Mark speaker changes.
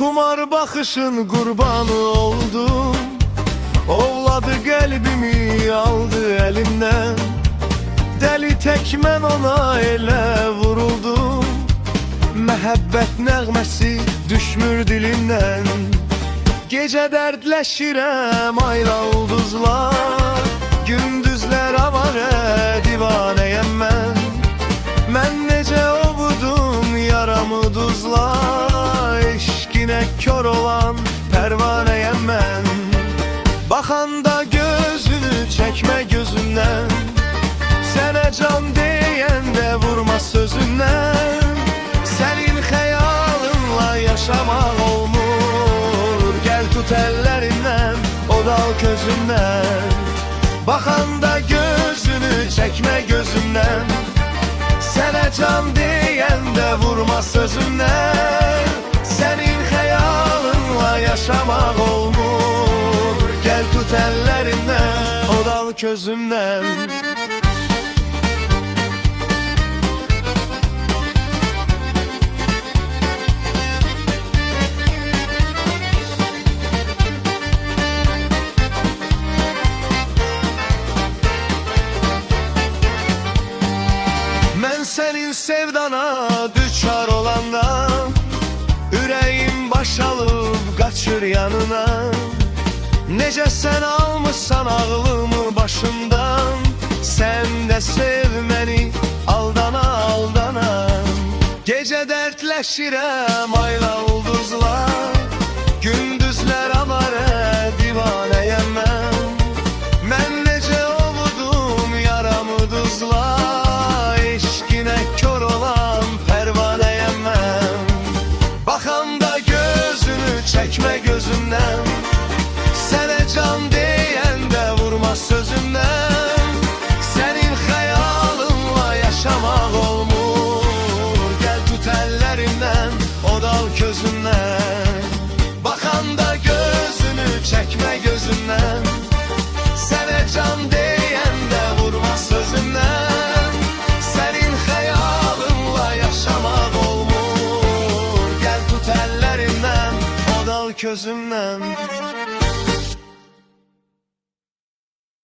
Speaker 1: Xumar baxışın qurbanı oldum. Ovladı qəlbimi, aldı əlimdən. Dəli tək mən ona elə vuruldum. Məhəbbət nəğməsi düşmür dilimdən. Gecə dərdləşirəm ayla ulduzlar. Gündüzlər avarə divanəyəm mən. Mən necə ovudum yaramı duzla. Eşqinə kör olan pərvanəyəm mən. Baxanda gözünü çəkmə gözümdən. Sənə can deyəndə vurma sözündən. Sənin xəyalınla yaşamaq olmur. Gəl tut əllərindən, o dal közümdən. Baxanda gözünü çəkmə gözümdən. Sənə can deyəndə vurma sözündən. Sənin xəyalınla yaşamaq olmur. Gəl tut əllərindən, o dal közümdən. Mən sənin sevdana düçar olandan. Ürəyim başalıb qaçır yanına. Necə sən almışsan ağlımı başımdan. Sən də sev məni aldana aldana. Gecə dərdləşirəm ayla ulduzlar. Gündüzlər avarə divanəyəm mən. Mən necə ovudum yaramı duzla. Eşqinə kör olan pərvanəyəm mən. Baxanda gözünü çəkmə gözümdən. Sənə can deyəndə vurma sözündən. Sənin xəyalınla yaşamaq olmur. Gəl tut əllərimdən, o dal közümdən. Baxanda gözünü çəkmə gözümdən. Sənə can deyəndə vurma sözündən. Sənin xəyalınla yaşamaq olmur. Gəl tut əllərimdən, o dal közümdən.